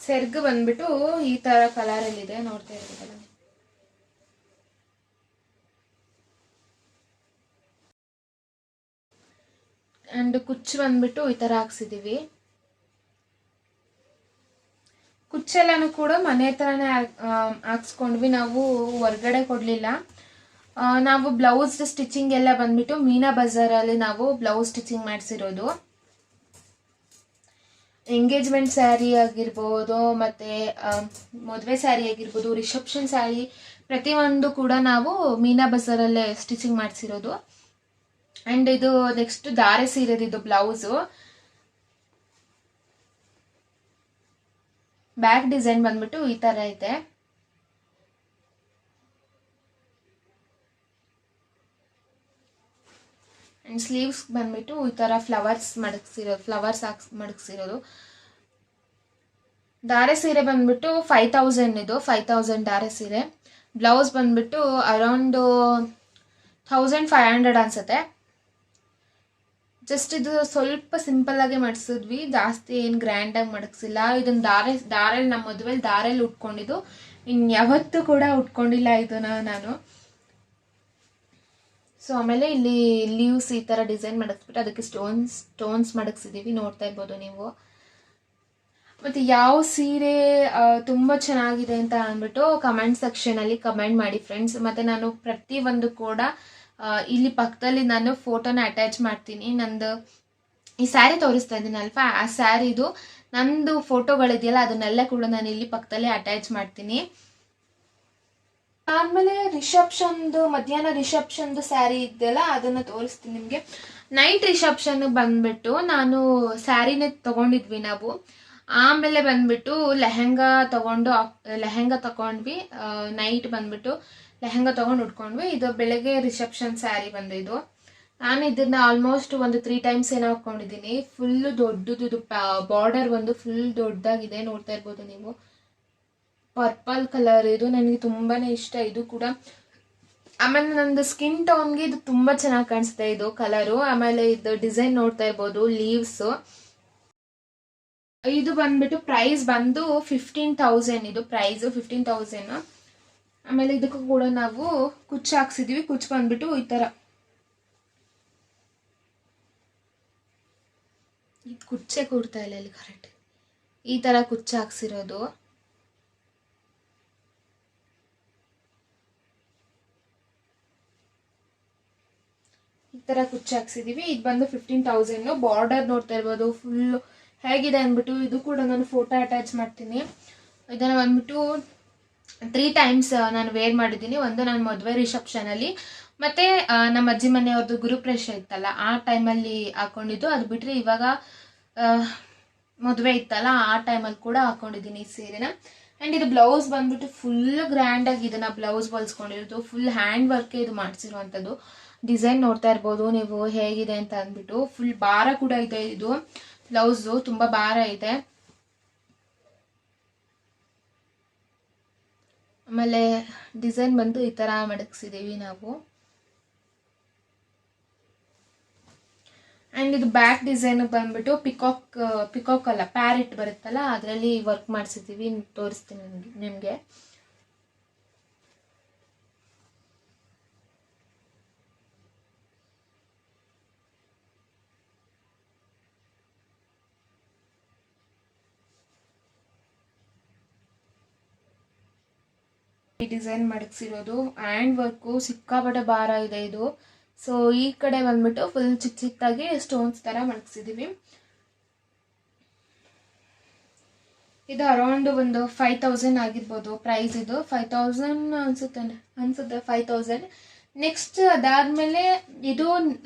ಸೆರ್ಗು ಬಂದ್ಬಿಟ್ಟು ಈ ಥರ ಕಲರಲ್ಲಿದೆ, ನೋಡ್ತಾ ಇರ್ಬೋದಲ್ಲ. ಆ್ಯಂಡ್ ಕುಚ್ಚು ಬಂದ್ಬಿಟ್ಟು ಈ ಥರ ಹಾಕ್ಸಿದ್ದೀವಿ. ಕುಚ್ಚೆಲ್ಲನೂ ಕೂಡ ಮನೆ ಥರನೇ ಹಾಕ್ಸ್ಕೊಂಡ್ವಿ, ನಾವು ಹೊರ್ಗಡೆ ಕೊಡಲಿಲ್ಲ. ನಾವು ಬ್ಲೌಸ್ ಸ್ಟಿಚಿಂಗ್ ಎಲ್ಲ ಬಂದ್ಬಿಟ್ಟು ಮೀನಾ ಬಜಾರಲ್ಲಿ ನಾವು ಬ್ಲೌಸ್ ಸ್ಟಿಚಿಂಗ್ ಮಾಡಿಸಿರೋದು. ಎಂಗೇಜ್ಮೆಂಟ್ ಸ್ಯಾರಿ ಆಗಿರ್ಬೋದು, ಮತ್ತು ಮದುವೆ ಸ್ಯಾರಿ ಆಗಿರ್ಬೋದು, ರಿಸೆಪ್ಷನ್ ಸ್ಯಾರಿ, ಪ್ರತಿಯೊಂದು ಕೂಡ ನಾವು ಮೀನಾ ಬಜಾರಲ್ಲೇ ಸ್ಟಿಚಿಂಗ್ ಮಾಡಿಸಿರೋದು. ಆ್ಯಂಡ್ ಇದು ನೆಕ್ಸ್ಟ್ ದಾರೆ ಸೀರೆದು ಇದು ಬ್ಲೌಸು. ಬ್ಯಾಕ್ ಡಿಸೈನ್ ಬಂದ್ಬಿಟ್ಟು ಈ ಥರ ಇದೆ. ಆ್ಯಂಡ್ ಸ್ಲೀವ್ಸ್ ಬಂದ್ಬಿಟ್ಟು ಈ ಥರ ಫ್ಲವರ್ಸ್ ಮಡಗಿಸಿರೋದು. ದಾರೆ ಸೀರೆ ಬಂದ್ಬಿಟ್ಟು 5000 ಇದು, 5000 ದಾರೆ ಸೀರೆ. ಬ್ಲೌಸ್ ಬಂದ್ಬಿಟ್ಟು ಅರೌಂಡ್ 1500 ಅನ್ಸುತ್ತೆ. ಜಸ್ಟ್ ಇದು ಸ್ವಲ್ಪ ಸಿಂಪಲ್ ಆಗಿ ಮಾಡಿಸಿದ್ವಿ, ಜಾಸ್ತಿ ಏನು ಗ್ರ್ಯಾಂಡಾಗಿ ಮಡಗಿಸಿಲ್ಲ. ಇದನ್ನು ದಾರೆಲ್ಲಿ ನಮ್ಮ ಮದುವೆಲಿ ದಾರೆಲ್ಲಿ ಉಟ್ಕೊಂಡಿದ್ದು, ಯಾವತ್ತೂ ಕೂಡ ಉಟ್ಕೊಂಡಿಲ್ಲ ಇದನ್ನ ನಾನು. ಸೊ ಆಮೇಲೆ ಇಲ್ಲಿ ಲೀವ್ಸ್ ಈ ಥರ ಡಿಸೈನ್ ಮಡಗಿಸ್ಬಿಟ್ಟು ಅದಕ್ಕೆ ಸ್ಟೋನ್ಸ್ ಮಡಗಿಸಿದ್ದೀವಿ, ನೋಡ್ತಾ ಇರ್ಬೋದು ನೀವು. ಮತ್ತು ಯಾವ ಸೀರೆ ತುಂಬ ಚೆನ್ನಾಗಿದೆ ಅಂತ ಅಂದ್ಬಿಟ್ಟು ಕಮೆಂಟ್ ಸೆಕ್ಷನಲ್ಲಿ ಕಮೆಂಟ್ ಮಾಡಿ ಫ್ರೆಂಡ್ಸ್. ಮತ್ತು ನಾನು ಪ್ರತಿಯೊಂದು ಕೂಡ ಇಲ್ಲಿ ಪಕ್ಕದಲ್ಲಿ ನಾನು ಫೋಟೋನ ಅಟ್ಯಾಚ್ ಮಾಡ್ತೀನಿ. ನಂದು ಈ ಸ್ಯಾರಿ ತೋರಿಸ್ತಾ ಇದ್ದೀನಲ್ವಾ, ಆ ಸ್ಯಾರಿದು ನಂದು ಫೋಟೋಗಳಿದೆಯಲ್ಲ ಅದನ್ನೆಲ್ಲ ಕೂಡ ನಾನು ಇಲ್ಲಿ ಪಕ್ಕದಲ್ಲಿ ಅಟ್ಯಾಚ್ ಮಾಡ್ತೀನಿ. ಆಮೇಲೆ ಮಧ್ಯಾಹ್ನ ರಿಸೆಪ್ಷನ್ದು ಸ್ಯಾರಿ ಇದೆಯಲ್ಲ ಅದನ್ನು ತೋರಿಸ್ತೀನಿ ನಿಮಗೆ. ನೈಟ್ ರಿಸೆಪ್ಷನ್ ಬಂದ್ಬಿಟ್ಟು ನಾನು ಸ್ಯಾರಿನೇ ತಗೊಂಡಿದ್ವಿ ನಾವು. ಆಮೇಲೆ ಬಂದ್ಬಿಟ್ಟು ಲೆಹೆಂಗಾ ತಗೊಂಡ್ವಿ. ನೈಟ್ ಬಂದ್ಬಿಟ್ಟು ಲೆಹೆಂಗಾ ತಗೊಂಡು ಉಟ್ಕೊಂಡ್ವಿ. ಇದು ಬೆಳಗ್ಗೆ ರಿಸೆಪ್ಷನ್ ಸ್ಯಾರಿ ಬಂದಿದ್ದು. ನಾನು ಇದನ್ನ ಆಲ್ಮೋಸ್ಟ್ ಒಂದು 3 ಟೈಮ್ಸ್ ಏನೋ ಹಾಕೊಂಡಿದ್ದೀನಿ. ಫುಲ್ಲು ದೊಡ್ಡದು, ಇದು ಬಾರ್ಡರ್ ಒಂದು ಫುಲ್ ದೊಡ್ಡದಾಗಿದೆ, ನೋಡ್ತಾ ಇರ್ಬೋದು ನೀವು. ಪರ್ಪಲ್ ಕಲರ್ ಇದು ನನಗೆ ತುಂಬಾ ಇಷ್ಟ ಇದು ಕೂಡ. ಆಮೇಲೆ ನಂದು ಸ್ಕಿನ್ ಟೋನ್ಗೆ ಇದು ತುಂಬ ಚೆನ್ನಾಗಿ ಕಾಣಿಸುತ್ತೆ ಇದು ಕಲರು. ಆಮೇಲೆ ಇದು ಡಿಸೈನ್ ನೋಡ್ತಾ ಇರ್ಬೋದು, ಲೀವ್ಸು. ಇದು ಬಂದ್ಬಿಟ್ಟು ಪ್ರೈಸ್ ಬಂದು 15,000. ಇದು ಪ್ರೈಸು 15,000. ಆಮೇಲೆ ಇದಕ್ಕೂ ಕೂಡ ನಾವು ಕುಚ್ಚು ಹಾಕ್ಸಿದೀವಿ. ಕುಚ್ಚು ಬಂದ್ಬಿಟ್ಟು ಈ ಥರ, ಇದು ಕುಚ್ಚೆ ಕೂಡ್ತಾ ಇಲ್ಲ ಇಲ್ಲಿ ಕರೆಕ್ಟ್, ಈ ಥರ ಕುಚ್ಚು ಹಾಕ್ಸಿರೋದು. ಈ ಥರ ಕುಚ್ಚು ಹಾಕ್ಸಿದೀವಿ. ಇದು ಬಂದು 15,000. ಬಾರ್ಡರ್ ನೋಡ್ತಾ ಇರ್ಬೋದು ಫುಲ್ಲು ಹೇಗಿದೆ ಅಂದ್ಬಿಟ್ಟು. ಇದು ಕೂಡ ನಾನು ಫೋಟೋ ಅಟ್ಯಾಚ್ ಮಾಡ್ತೀನಿ. ಇದನ್ನು ಬಂದ್ಬಿಟ್ಟು 3 ಟೈಮ್ಸ್ ನಾನು ವೇರ್ ಮಾಡಿದ್ದೀನಿ. ಒಂದು ನನ್ನ ಮದುವೆ ರಿಸೆಪ್ಷನಲ್ಲಿ, ಮತ್ತು ನಮ್ಮ ಅಜ್ಜಿ ಮನೆಯವ್ರದ್ದು ಗುರುಪ್ರವೇಶ ಇತ್ತಲ್ಲ ಆ ಟೈಮಲ್ಲಿ ಹಾಕ್ಕೊಂಡಿದ್ದು. ಅದು ಬಿಟ್ಟರೆ ಇವಾಗ ಮದುವೆ ಇತ್ತಲ್ಲ ಆ ಟೈಮಲ್ಲಿ ಕೂಡ ಹಾಕ್ಕೊಂಡಿದ್ದೀನಿ ಈ ಸೀರೆನ. ಆ್ಯಂಡ್ ಇದು ಬ್ಲೌಸ್ ಬಂದ್ಬಿಟ್ಟು ಫುಲ್ ಗ್ರ್ಯಾಂಡಾಗಿ ಇದನ್ನು ಬ್ಲೌಸ್ ಹೊಲ್ಸ್ಕೊಂಡಿರೋದು. ಫುಲ್ ಹ್ಯಾಂಡ್ ವರ್ಕೆ ಇದು ಮಾಡಿಸಿರುವಂಥದ್ದು. ಡಿಸೈನ್ ನೋಡ್ತಾ ಇರ್ಬೋದು ನೀವು ಹೇಗಿದೆ ಅಂತ ಅಂದ್ಬಿಟ್ಟು. ಫುಲ್ ಭಾರ ಕೂಡ ಇದೆ ಇದು ಬ್ಲೌಸು, ತುಂಬ ಭಾರ ಇದೆ. ಆಮೇಲೆ ಡಿಸೈನ್ ಬಂದು ಈ ಥರ ಮಡಗಿಸಿದ್ದೀವಿ ನಾವು. ಆ್ಯಂಡ್ ಇದು ಬ್ಯಾಕ್ ಡಿಸೈನ್ ಬಂದ್ಬಿಟ್ಟು ಪಿಕಾಕ್ ಅಲ್ಲ ಪ್ಯಾರೆಟ್ ಬರುತ್ತಲ್ಲ ಅದರಲ್ಲಿ ವರ್ಕ್ ಮಾಡಿಸಿದ್ದೀವಿ, ತೋರಿಸ್ತೀನಿ ನಿಮಗೆ. ಡಿಸೈನ್ ಮಡಗಿಸಿರೋದು. ಹ್ಯಾಂಡ್ ವರ್ಕು ಸಿಕ್ಕಾಪಟ್ಟೆ ಭಾರ ಇದೆ ಇದು. ಸೊ ಈ ಕಡೆ ಬಂದ್ಬಿಟ್ಟು ಫುಲ್ ಚಿಕ್ಕದಾಗಿ ಸ್ಟೋನ್ಸ್ ಥರ ಮಡಗಿಸಿದ್ದೀವಿ. ಇದು ಅರೌಂಡ್ ಒಂದು 5,000 ಆಗಿರ್ಬೋದು ಪ್ರೈಸ್. ಇದು 5,000 ಅನ್ಸುತ್ತೆ 5,000. ನೆಕ್ಸ್ಟ್ ಅದಾದಮೇಲೆ ಇದು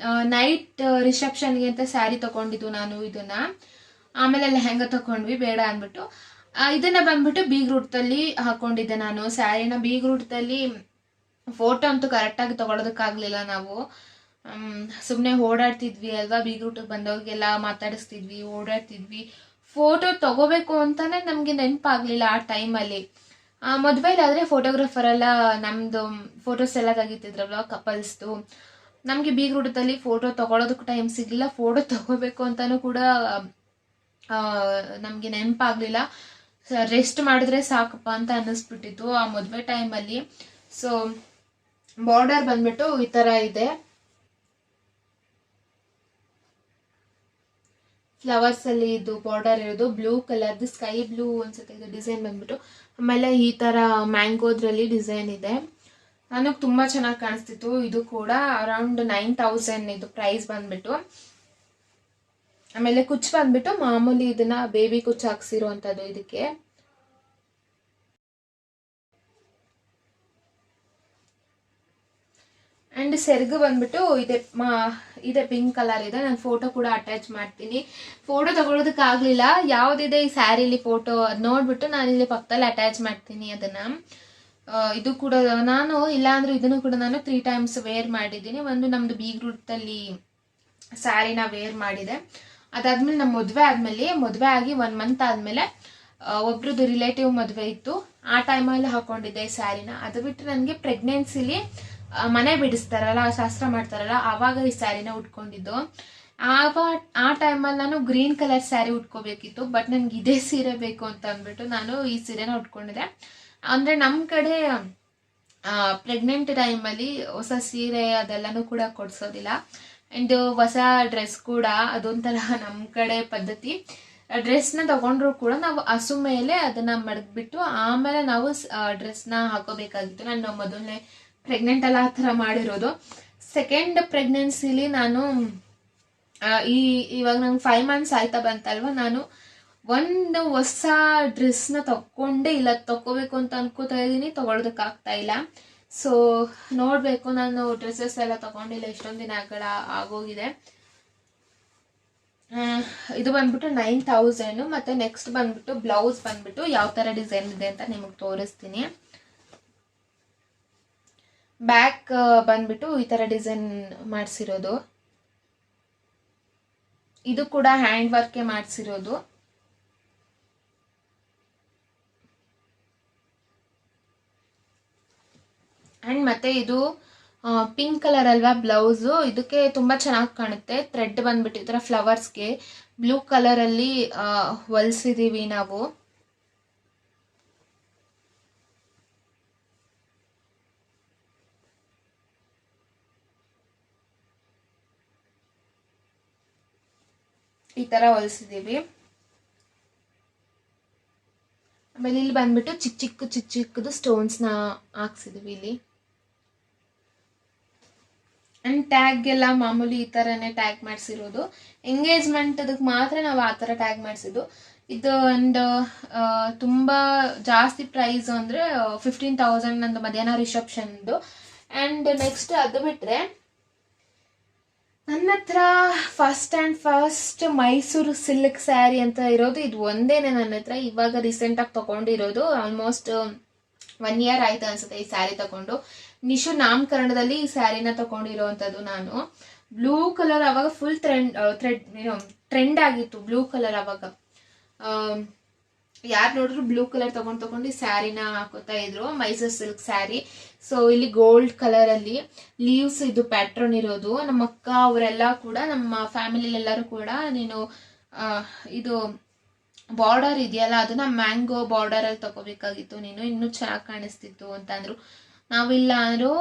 ನೈಟ್ ರಿಸೆಪ್ಷನ್ಗೆ ಅಂತ ಸ್ಯಾರಿ ತೊಗೊಂಡಿದ್ದು ನಾನು ಇದನ್ನು. ಆಮೇಲೆ ಲೆಹೆಂಗಾ ತೊಗೊಂಡ್ವಿ ಬೇಡ ಅಂದ್ಬಿಟ್ಟು. ಇದನ್ನು ಬಂದ್ಬಿಟ್ಟು ಬೀಗ್ರೂಟಲ್ಲಿ ಹಾಕ್ಕೊಂಡಿದ್ದೆ ನಾನು ಸ್ಯಾರಿನ. ಬೀಗ್ರೂಟದಲ್ಲಿ ಫೋಟೋ ಅಂತೂ ಕರೆಕ್ಟಾಗಿ ತೊಗೊಳೋದಕ್ಕಾಗಲಿಲ್ಲ. ನಾವು ಸುಮ್ಮನೆ ಓಡಾಡ್ತಿದ್ವಿ ಅಲ್ವಾ, ಬೀಗ್ರೂಟಿಗೆ ಬಂದವ್ರಿಗೆಲ್ಲ ಮಾತಾಡಿಸ್ತಿದ್ವಿ, ಓಡಾಡ್ತಿದ್ವಿ. ಫೋಟೋ ತೊಗೋಬೇಕು ಅಂತಲೇ ನಮಗೆ ನೆನಪಾಗಲಿಲ್ಲ ಆ ಟೈಮಲ್ಲಿ. ಮದುವೆಲಾದರೆ ಫೋಟೋಗ್ರಾಫರ್ ಎಲ್ಲ ನಮ್ಮದು ಫೋಟೋಸ್ ಎಲ್ಲ ತೆಗಿತಿದ್ರಲ್ವ ಕಪಲ್ಸ್ದು. ನಮಗೆ ಬೀಗ್ರೂಟದಲ್ಲಿ ಫೋಟೋ ತೊಗೊಳೋದಕ್ಕೆ ಟೈಮ್ ಸಿಗಲಿಲ್ಲ, ಫೋಟೋ ತೊಗೋಬೇಕು ಅಂತಲೂ ಕೂಡ ನಮಗೆ ನೆನಪಾಗಲಿಲ್ಲ. ರೆಸ್ಟ್ ಮಾಡಿದ್ರೆ ಸಾಕಪ್ಪ ಅಂತ ಅನ್ನಿಸ್ಬಿಟ್ಟಿತ್ತು ಆ ಮದುವೆ ಟೈಮಲ್ಲಿ. ಸೊ ಬಾರ್ಡರ್ ಬಂದ್ಬಿಟ್ಟು ಈ ಥರ ಇದೆ, ಫ್ಲವರ್ಸ್ ಅಲ್ಲಿ ಇದು ಬಾರ್ಡರ್ ಇರೋದು ಬ್ಲೂ ಕಲರ್ದು, ಸ್ಕೈ ಬ್ಲೂ ಅನ್ಸುತ್ತೆ ಇದು ಡಿಸೈನ್ ಬಂದ್ಬಿಟ್ಟು. ಆಮೇಲೆ ಈ ಥರ ಮ್ಯಾಂಗೋದ್ರಲ್ಲಿ ಡಿಸೈನ್ ಇದೆ. ನನಗೆ ತುಂಬ ಚೆನ್ನಾಗಿ ಕಾಣಿಸ್ತಿತ್ತು. ಇದು ಕೂಡ ಅರೌಂಡ್ 9000 ಇದು ಪ್ರೈಸ್ ಬಂದ್ಬಿಟ್ಟು. ಆಮೇಲೆ ಕುಚ್ಚು ಬಂದ್ಬಿಟ್ಟು ಮಾಮೂಲಿ ಇದನ್ನ ಬೇಬಿ ಕುಚ್ಚು ಹಾಕ್ಸಿರುವಂಥದ್ದು ಇದಕ್ಕೆ. ಆ್ಯಂಡ್ ಸೆರಗು ಬಂದ್ಬಿಟ್ಟು ಇದೆ ಪಿಂಕ್ ಕಲರ್ ಇದೆ. ನಾನು ಫೋಟೋ ಕೂಡ ಅಟ್ಯಾಚ್ ಮಾಡ್ತೀನಿ. ಫೋಟೋ ತಗೊಳ್ಳೋದಕ್ಕಾಗಲಿಲ್ಲ, ಯಾವುದಿದೆ ಈ ಸ್ಯಾರಿಲಿ ಫೋಟೋ ಅದು ನೋಡ್ಬಿಟ್ಟು ನಾನು ಇಲ್ಲಿ ಪಕ್ಕದಲ್ಲಿ ಅಟ್ಯಾಚ್ ಮಾಡ್ತೀನಿ ಅದನ್ನು. ಇದು ಕೂಡ ನಾನು ಇಲ್ಲಾಂದ್ರೆ ಇದನ್ನು ಕೂಡ ನಾನು 3 times ವೇರ್ ಮಾಡಿದ್ದೀನಿ. ಒಂದು ನಮ್ಮದು ಬೀಗ್ರೂಟಲ್ಲಿ ಸ್ಯಾರಿನ ವೇರ್ ಮಾಡಿದೆ. ಅದಾದ್ಮೇಲೆ ನಮ್ಮ ಮದುವೆ ಆಗಿ 1 month ಆದಮೇಲೆ ಒಬ್ರದ್ದು ರಿಲೇಟಿವ್ ಮದುವೆ ಇತ್ತು, ಆ ಟೈಮಲ್ಲಿ ಹಾಕೊಂಡಿದ್ದೆ ಈ ಸ್ಯಾರಿನ. ಅದು ಬಿಟ್ಟು ನನಗೆ ಪ್ರೆಗ್ನೆನ್ಸಿಲಿ ಮನೆ ಬಿಡಿಸ್ತಾರಲ್ಲ, ಶಾಸ್ತ್ರ ಮಾಡ್ತಾರಲ್ಲ, ಆವಾಗ ಈ ಸ್ಯಾರಿನ ಉಟ್ಕೊಂಡಿದ್ದು. ಆ ಟೈಮಲ್ಲಿ ನಾನು ಗ್ರೀನ್ ಕಲರ್ ಸ್ಯಾರಿ ಉಟ್ಕೋಬೇಕಿತ್ತು, ಬಟ್ ನನಗೆ ಇದೇ ಸೀರೆ ಬೇಕು ಅಂತ ಅಂದ್ಬಿಟ್ಟು ನಾನು ಈ ಸೀರೆನ ಉಟ್ಕೊಂಡಿದ್ದೆ. ಅಂದರೆ ನಮ್ಮ ಕಡೆ ಪ್ರೆಗ್ನೆಂಟ್ ಟೈಮಲ್ಲಿ ಹೊಸ ಸೀರೆ ಅದೆಲ್ಲನೂ ಕೂಡ ಕೊಡಿಸೋದಿಲ್ಲ. ಆ್ಯಂಡ್ ಹೊಸ ಡ್ರೆಸ್ ಕೂಡ ಅದೊಂಥರ ನಮ್ಮ ಕಡೆ ಪದ್ಧತಿ. ಡ್ರೆಸ್ನ ತಗೊಂಡ್ರು ಕೂಡ ನಾವು ಹಸು ಮೇಲೆ ಅದನ್ನು ಮಡಗ್ಬಿಟ್ಟು ಆಮೇಲೆ ನಾವು ಡ್ರೆಸ್ನ ಹಾಕೋಬೇಕಾಗಿತ್ತು. ನಾನು ಮೊದಲನೇ ಪ್ರೆಗ್ನೆಂಟಲ್ಲಿ ಆ ಥರ ಮಾಡಿರೋದು. ಸೆಕೆಂಡ್ ಪ್ರೆಗ್ನೆನ್ಸಿಲಿ ನಾನು ಇವಾಗ ನಂಗೆ 5 months ಆಯ್ತಾ ಬಂತಲ್ವ, ನಾನು ಒಂದು ಹೊಸ ಡ್ರೆಸ್ನ ತಗೊಂಡೆ ಇಲ್ಲ, ತಗೋಬೇಕು ಅಂತ ಅನ್ಕೋತಾ ಇದ್ದೀನಿ, ತೊಗೊಳೋದಕ್ಕಾಗ್ತಾ ಇಲ್ಲ. ಸೊ ನೋಡಬೇಕು, ನಾನು ಡ್ರೆಸ್ಸಸ್ ಎಲ್ಲ ತಗೊಂಡಿಲ್ಲ, ಎಷ್ಟೊಂದು ದಿನಗಳ ಆಗೋಗಿದೆ. ಇದು ಬಂದ್ಬಿಟ್ಟು 9000. ಮತ್ತು ನೆಕ್ಸ್ಟ್ ಬಂದ್ಬಿಟ್ಟು ಬ್ಲೌಸ್ ಬಂದ್ಬಿಟ್ಟು ಯಾವ ಥರ ಡಿಸೈನ್ ಇದೆ ಅಂತ ನಿಮಗೆ ತೋರಿಸ್ತೀನಿ. ಬ್ಯಾಕ್ ಬಂದ್ಬಿಟ್ಟು ಈ ಥರ ಡಿಸೈನ್ ಮಾಡಿಸಿರೋದು, ಇದು ಕೂಡ ಹ್ಯಾಂಡ್ ವರ್ಕೆ ಮಾಡಿಸಿರೋದು. ಆ್ಯಂಡ್ ಮತ್ತೆ ಇದು ಪಿಂಕ್ ಕಲರ್ ಅಲ್ವಾ ಬ್ಲೌಸು, ಇದಕ್ಕೆ ತುಂಬ ಚೆನ್ನಾಗಿ ಕಾಣುತ್ತೆ. ಥ್ರೆಡ್ ಬಂದ್ಬಿಟ್ಟು ಈ ಥರ ಫ್ಲವರ್ಸ್ಗೆ ಬ್ಲೂ ಕಲರಲ್ಲಿ ಹೊಲಿಸಿದ್ದೀವಿ ನಾವು. ಈ ಥರ ಹೊಲಿಸಿದ್ದೀವಿ. ಆಮೇಲೆ ಇಲ್ಲಿ ಬಂದ್ಬಿಟ್ಟು ಚಿಕ್ಕ ಚಿಕ್ಕದು ಸ್ಟೋನ್ಸ್ನ ಹಾಕ್ಸಿದ್ದೀವಿ ಇಲ್ಲಿ. ಆ್ಯಂಡ್ ಟ್ಯಾಗ್ ಎಲ್ಲ ಮಾಮೂಲಿ ಈ ಥರನೇ ಟ್ಯಾಗ್ ಮಾಡಿಸಿರೋದು. ಎಂಗೇಜ್ಮೆಂಟ್ ಅದಕ್ಕೆ ಮಾತ್ರ ನಾವು ಆ ಥರ ಟ್ಯಾಗ್ ಮಾಡಿಸಿದ್ದು ಇದು. ಆ್ಯಂಡ್ ತುಂಬ ಜಾಸ್ತಿ ಪ್ರೈಸ್ ಅಂದರೆ 15,000 ನಂದು ಮಧ್ಯಾಹ್ನ ರಿಸೆಪ್ಷನ್ದು. ಆ್ಯಂಡ್ ನೆಕ್ಸ್ಟ್ ಅದು ಬಿಟ್ಟರೆ ನನ್ನ ಹತ್ರ ಫಸ್ಟ್ ಮೈಸೂರು ಸಿಲ್ಕ್ ಸ್ಯಾರಿ ಅಂತ ಇರೋದು ಇದು ಒಂದೇನೆ ನನ್ನ ಹತ್ರ. ಇವಾಗ ರೀಸೆಂಟಾಗಿ ತೊಗೊಂಡಿರೋದು, ಆಲ್ಮೋಸ್ಟ್ 1 year ಆಯ್ತು ಅನ್ಸುತ್ತೆ ಈ ಸ್ಯಾರಿ ತಗೊಂಡು. ನಿಶು ನಾಮಕರಣದಲ್ಲಿ ಈ ಸ್ಯಾರಿನ ತಗೊಂಡಿರೋವಂಥದ್ದು ನಾನು. ಬ್ಲೂ ಕಲರ್ ಅವಾಗ ಫುಲ್ ಟ್ರೆಂಡ್ ಆಗಿತ್ತು ಬ್ಲೂ ಕಲರ್ ಅವಾಗ. ಯಾರು ನೋಡಿದ್ರು ಬ್ಲೂ ಕಲರ್ ತಗೊಂಡು ಈ ಸ್ಯಾರಿನ ಹಾಕೋತಾ ಇದ್ರು, ಮೈಸೂರು ಸಿಲ್ಕ್ ಸ್ಯಾರಿ. ಸೊ ಇಲ್ಲಿ ಗೋಲ್ಡ್ ಕಲರಲ್ಲಿ ಲೀವ್ಸ್ ಇದು ಪ್ಯಾಟ್ರನ್ ಇರೋದು. ನಮ್ಮ ಅಕ್ಕ ಅವರೆಲ್ಲ ಕೂಡ, ನಮ್ಮ ಫ್ಯಾಮಿಲಿಲೆಲ್ಲರೂ ಕೂಡ ನೀನು ಇದು ಬಾರ್ಡರ್ ಇದೆಯಲ್ಲ ಅದನ್ನ ಮ್ಯಾಂಗೋ ಬಾರ್ಡರಲ್ಲಿ ತಗೋಬೇಕಾಗಿತ್ತು ನೀನು, ಇನ್ನೂ ಚೆನ್ನಾಗಿ ಕಾಣಿಸ್ತಿತ್ತು ಅಂತಂದ್ರು. ನಾವಿಲ್ಲ ಅಂದರೂ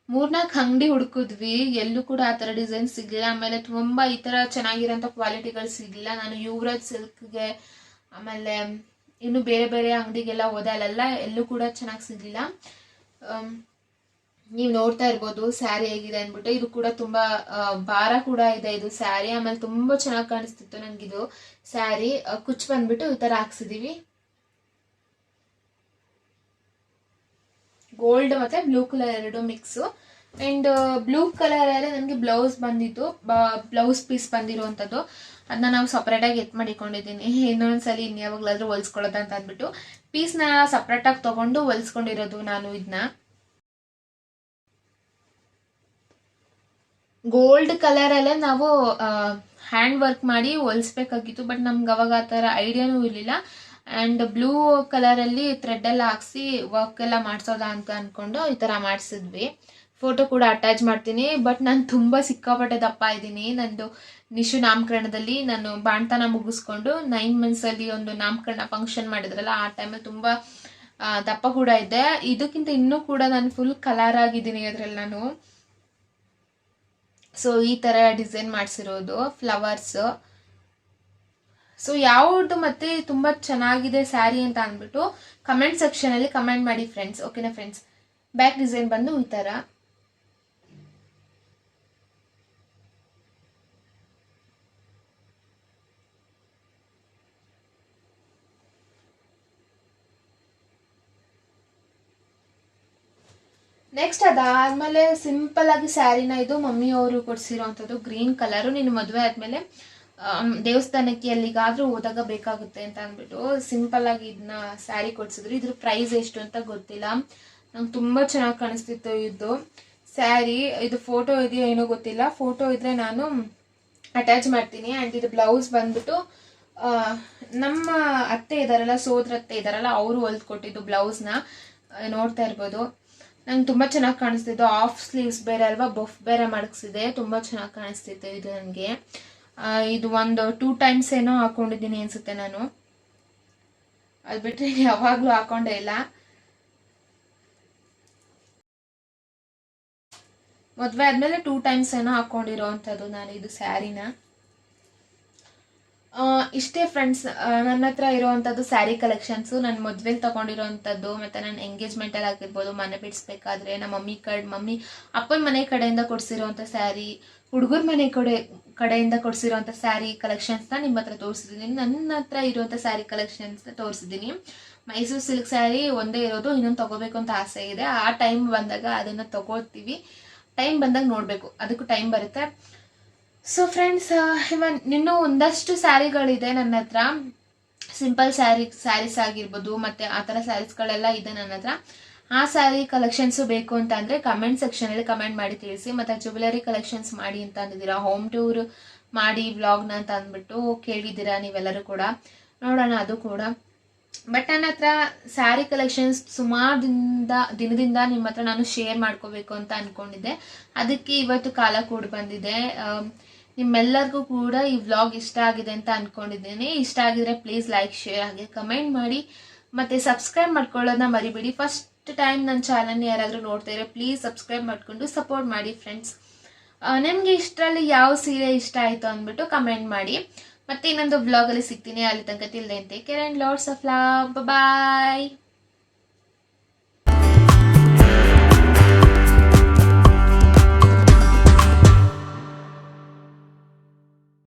3-4 ಅಂಗಡಿ ಹುಡುಕಿದ್ವಿ, ಎಲ್ಲೂ ಕೂಡ ಆ ಥರ ಡಿಸೈನ್ ಸಿಗಲಿಲ್ಲ. ಆಮೇಲೆ ತುಂಬ ಈ ಥರ ಚೆನ್ನಾಗಿರೋಂಥ ಕ್ವಾಲಿಟಿಗಳು ಸಿಗಲಿಲ್ಲ. ನಾನು ಯುವರಾಜ್ ಸಿಲ್ಕ್ಗೆ ಆಮೇಲೆ ಇನ್ನು ಬೇರೆ ಬೇರೆ ಅಂಗಡಿಗೆಲ್ಲ ಹೋದೆ, ಅಲ್ಲೆಲ್ಲ ಎಲ್ಲೂ ಕೂಡ ಚೆನ್ನಾಗಿ ಸಿಗಲಿಲ್ಲ. ನೀವು ನೋಡ್ತಾ ಇರ್ಬೋದು ಸ್ಯಾರಿ ಹೇಗಿದೆ ಅಂದ್ಬಿಟ್ಟು. ಇದು ಕೂಡ ತುಂಬ ಭಾರ ಕೂಡ ಇದೆ ಇದು ಸ್ಯಾರಿ. ಆಮೇಲೆ ತುಂಬ ಚೆನ್ನಾಗಿ ಕಾಣಿಸ್ತಿತ್ತು ನನಗಿದು ಸ್ಯಾರಿ. ಕುಚ್ಚು ಬಂದ್ಬಿಟ್ಟು ಈ ಥರ ಹಾಕ್ಸಿದ್ದೀವಿ, ಗೋಲ್ಡ್ ಮತ್ತು ಬ್ಲೂ ಕಲರ್ ಎರಡು ಮಿಕ್ಸು. ಆ್ಯಂಡ್ ಬ್ಲೂ ಕಲರಲ್ಲೇ ನನಗೆ ಬ್ಲೌಸ್ ಬಂದಿತ್ತು, ಬ್ಲೌಸ್ ಪೀಸ್ ಬಂದಿರುವಂಥದ್ದು. ಅದನ್ನ ನಾವು ಸಪ್ರೇಟಾಗಿ ಎತ್ ಮಾಡಿಕೊಂಡಿದ್ದೀನಿ. ಇನ್ನೊಂದ್ಸಲಿ ಇನ್ಯಾವಾಗಲಾದರೂ ಹೊಲ್ಸ್ಕೊಳ್ಳೋದು ಅಂತ ಅಂದ್ಬಿಟ್ಟು ಪೀಸ್ನ ಸಪ್ರೇಟಾಗಿ ತೊಗೊಂಡು ಹೊಲ್ಸ್ಕೊಂಡಿರೋದು ನಾನು. ಇದನ್ನ ಗೋಲ್ಡ್ ಕಲರಲ್ಲೇ ನಾವು ಹ್ಯಾಂಡ್ ವರ್ಕ್ ಮಾಡಿ ಹೊಲಿಸ್ಬೇಕಾಗಿತ್ತು, ಬಟ್ ನಮ್ಗೆ ಅವಾಗ ಆ ಥರ ಐಡಿಯಾನೂ ಇರಲಿಲ್ಲ. ಆ್ಯಂಡ್ ಬ್ಲೂ ಕಲರಲ್ಲಿ ಥ್ರೆಡ್ಡೆಲ್ಲ ಹಾಕ್ಸಿ ವರ್ಕ್ ಎಲ್ಲ ಮಾಡಿಸೋದ ಅಂತ ಅಂದ್ಕೊಂಡು ಈ ಥರ ಮಾಡಿಸಿದ್ವಿ. ಫೋಟೋ ಕೂಡ ಅಟ್ಯಾಚ್ ಮಾಡ್ತೀನಿ. ಬಟ್ ನಾನು ತುಂಬ ಸಿಕ್ಕಾಪಟ್ಟೆ ದಪ್ಪ ಇದ್ದೀನಿ. ನಂದು ನಿಶು ನಾಮಕರಣದಲ್ಲಿ ನಾನು ಬಾಣ್ತನ ಮುಗಿಸ್ಕೊಂಡು 9 ಮಂತ್ಸಲ್ಲಿ ಒಂದು ನಾಮಕರಣ ಫಂಕ್ಷನ್ ಮಾಡಿದ್ರಲ್ಲ, ಆ ಟೈಮಲ್ಲಿ ತುಂಬ ದಪ್ಪ ಕೂಡ ಇದ್ದೆ. ಇದಕ್ಕಿಂತ ಇನ್ನೂ ಕೂಡ ನಾನು ಫುಲ್ ಕಲರ್ ಆಗಿದ್ದೀನಿ ಅದರಲ್ಲಿ ನಾನು. ಸೊ ಈ ಥರ ಡಿಸೈನ್ ಮಾಡಿಸಿರೋದು ಫ್ಲವರ್ಸ್. ಸೊ ಯಾವುದು ಮತ್ತೆ ತುಂಬ ಚೆನ್ನಾಗಿದೆ ಸ್ಯಾರಿ ಅಂತ ಅಂದ್ಬಿಟ್ಟು ಕಮೆಂಟ್ ಸೆಕ್ಷನಲ್ಲಿ ಕಮೆಂಟ್ ಮಾಡಿ ಫ್ರೆಂಡ್ಸ್. ಓಕೆನಾ ಫ್ರೆಂಡ್ಸ್. ಬ್ಯಾಕ್ ಡಿಸೈನ್ ಬಂದು ಈ ಥರ. ನೆಕ್ಸ್ಟ್ ಅದಾದಮೇಲೆ ಸಿಂಪಲ್ ಆಗಿ ಸ್ಯಾರಿನ, ಇದು ಮಮ್ಮಿಯವರು ಕೊಡಿಸಿರೋವಂಥದ್ದು ಗ್ರೀನ್ ಕಲರು. ನೀನು ಮದುವೆ ಆದಮೇಲೆ ದೇವಸ್ಥಾನಕ್ಕೆ ಎಲ್ಲಿಗಾದರೂ ಹೋದಾಗ ಬೇಕಾಗುತ್ತೆ ಅಂತ ಅಂದ್ಬಿಟ್ಟು ಸಿಂಪಲ್ ಆಗಿ ಇದನ್ನ ಸ್ಯಾರಿ ಕೊಡಿಸಿದ್ರು. ಇದ್ರ ಪ್ರೈಸ್ ಎಷ್ಟು ಅಂತ ಗೊತ್ತಿಲ್ಲ. ನಂಗೆ ತುಂಬ ಚೆನ್ನಾಗಿ ಕಾಣಿಸ್ತಿತ್ತು ಇದು ಸ್ಯಾರಿ. ಇದು ಫೋಟೋ ಇದೆಯೋ ಏನೋ ಗೊತ್ತಿಲ್ಲ, ಫೋಟೋ ಇದ್ರೆ ನಾನು ಅಟ್ಯಾಚ್ ಮಾಡ್ತೀನಿ. ಆ್ಯಂಡ್ ಇದು ಬ್ಲೌಸ್ ಬಂದ್ಬಿಟ್ಟು ನಮ್ಮ ಅತ್ತೆ ಇದ್ದಾರಲ್ಲ, ಸೋದರ ಅತ್ತೆ ಇದ್ದಾರಲ್ಲ, ಅವರು ಹೊಲ್ದು ಕೊಟ್ಟಿದ್ದು ಬ್ಲೌಸ್ನ ನೋಡ್ತಾ ಇರ್ಬೋದು. ನಂಗೆ ತುಂಬ ಚೆನ್ನಾಗಿ ಕಾಣಿಸ್ತಿದ್ದು. ಆಫ್ ಸ್ಲೀವ್ಸ್ ಬೇರೆ ಅಲ್ವಾ, ಬಫ್ ಬೇರೆ ಮಡಗಿಸಿದೆ, ತುಂಬ ಚೆನ್ನಾಗಿ ಕಾಣಿಸ್ತಿತ್ತು ಇದು ನನಗೆ. ಇದು ಒಂದು 2 ಟೈಮ್ಸ್ ಏನೋ ಹಾಕೊಂಡಿದ್ದೀನಿ ಅನ್ಸುತ್ತೆ ನಾನು. ಅದು ಬಿಟ್ಟರೆ ಯಾವಾಗಲೂ ಹಾಕೊಂಡೇ ಇಲ್ಲ. ಮದುವೆ ಆದಮೇಲೆ 2 ಟೈಮ್ಸ್ ಏನೋ ಹಾಕೊಂಡಿರೋ ಅಂಥದ್ದು ನಾನು ಇದು ಸ್ಯಾರಿನ. ಇಷ್ಟೇ ಫ್ರೆಂಡ್ಸ್ ನನ್ನ ಹತ್ರ ಇರೋವಂಥದ್ದು ಸ್ಯಾರಿ ಕಲೆಕ್ಷನ್ಸು. ನನ್ನ ಮದುವೆಲಿ ತೊಗೊಂಡಿರೋವಂಥದ್ದು, ಮತ್ತು ನನ್ನ ಎಂಗೇಜ್ಮೆಂಟಲ್ಲಿ ಆಗಿರ್ಬೋದು, ಮನೆ ಬಿಡಿಸ್ಬೇಕಾದ್ರೆ ನಮ್ಮ ಮಮ್ಮಿ ಅಪ್ಪನ ಮನೆ ಕಡೆಯಿಂದ ಕೊಡಿಸಿರೋವಂಥ ಸ್ಯಾರಿ, ಹುಡುಗರ ಮನೆ ಕಡೆಯಿಂದ ಕೊಡಿಸಿರೋವಂಥ ಸ್ಯಾರಿ ಕಲೆಕ್ಷನ್ಸ್ನ ನಿಮ್ಮ ಹತ್ರ ತೋರಿಸಿದ್ದೀನಿ. ನನ್ನ ಹತ್ರ ಇರುವಂಥ ಸ್ಯಾರಿ ಕಲೆಕ್ಷನ್ಸ್ನ ತೋರಿಸಿದ್ದೀನಿ. ಮೈಸೂರು ಸಿಲ್ಕ್ ಸ್ಯಾರಿ ಒಂದೇ ಇರೋದು, ಇನ್ನೊಂದು ತೊಗೋಬೇಕು ಅಂತ ಆಸೆ ಇದೆ. ಆ ಟೈಮ್ ಬಂದಾಗ ಅದನ್ನು ತೊಗೋತೀವಿ. ಟೈಮ್ ಬಂದಾಗ ನೋಡಬೇಕು, ಅದಕ್ಕೂ ಟೈಮ್ ಬರುತ್ತೆ. ಸೊ ಫ್ರೆಂಡ್ಸ್, ಇನ್ನೂ ಒಂದಷ್ಟು ಸ್ಯಾರಿಗಳಿದೆ ನನ್ನ ಹತ್ರ. ಸಿಂಪಲ್ ಸ್ಯಾರೀಸ್ ಆಗಿರ್ಬೋದು, ಮತ್ತು ಆ ಥರ ಸ್ಯಾರೀಸ್ಗಳೆಲ್ಲ ಇದೆ ನನ್ನ ಹತ್ರ. ಆ ಸ್ಯಾರಿ ಕಲೆಕ್ಷನ್ಸು ಬೇಕು ಅಂತ ಅಂದರೆ ಕಮೆಂಟ್ ಸೆಕ್ಷನಲ್ಲಿ ಕಮೆಂಟ್ ಮಾಡಿ ತಿಳಿಸಿ. ಮತ್ತು ಜ್ಯುವೆಲರಿ ಕಲೆಕ್ಷನ್ಸ್ ಮಾಡಿ ಅಂತ ಅಂದಿದ್ದೀರಾ, ಹೋಮ್ ಟೂರ್ ಮಾಡಿ ವ್ಲಾಗ್ನ ಅಂತ ಅಂದ್ಬಿಟ್ಟು ಕೇಳಿದ್ದೀರಾ ನೀವೆಲ್ಲರೂ ಕೂಡ. ನೋಡೋಣ ಅದು ಕೂಡ. ಬಟ್ ನನ್ನ ಹತ್ರ ಸ್ಯಾರಿ ಕಲೆಕ್ಷನ್ಸ್ ಸುಮಾರು ದಿನದಿಂದ ನಿಮ್ಮ ಹತ್ರ ನಾನು ಶೇರ್ ಮಾಡ್ಕೋಬೇಕು ಅಂತ ಅಂದ್ಕೊಂಡಿದ್ದೆ. ಅದಕ್ಕೆ ಇವತ್ತು ಕಾಲ ಕೂಡ ಬಂದಿದೆ. ನಿಮ್ಮೆಲ್ಲರಿಗೂ ಕೂಡ ಈ ವ್ಲಾಗ್ ಇಷ್ಟ ಆಗಿದೆ ಅಂತ ಅಂದ್ಕೊಂಡಿದ್ದೀನಿ. ಇಷ್ಟ ಆಗಿದ್ರೆ ಪ್ಲೀಸ್ ಲೈಕ್, ಶೇರ್, ಹಾಗೆ ಕಮೆಂಟ್ ಮಾಡಿ. ಮತ್ತು ಸಬ್ಸ್ಕ್ರೈಬ್ ಮಾಡ್ಕೊಳ್ಳೋದನ್ನ ಮರಿಬೇಡಿ. ಫಸ್ಟ್ ಟೈಮ್ ನನ್ನ ಚಾನಲ್ನ ಯಾರಾದರೂ ನೋಡ್ತಾ ಇದ್ರೆ ಪ್ಲೀಸ್ ಸಬ್ಸ್ಕ್ರೈಬ್ ಮಾಡಿಕೊಂಡು ಸಪೋರ್ಟ್ ಮಾಡಿ ಫ್ರೆಂಡ್ಸ್. ನಿಮಗೆ ಇಷ್ಟರಲ್ಲಿ ಯಾವ ಸೀರೆ ಇಷ್ಟ ಆಯಿತು ಅಂದ್ಬಿಟ್ಟು ಕಮೆಂಟ್ ಮಾಡಿ. ಮತ್ತೆ ಇನ್ನೊಂದು ವ್ಲಾಗಲ್ಲಿ ಸಿಗ್ತೀನಿ. ಅಲ್ಲಿ ತನಕ till then take care and lots of love. Bye.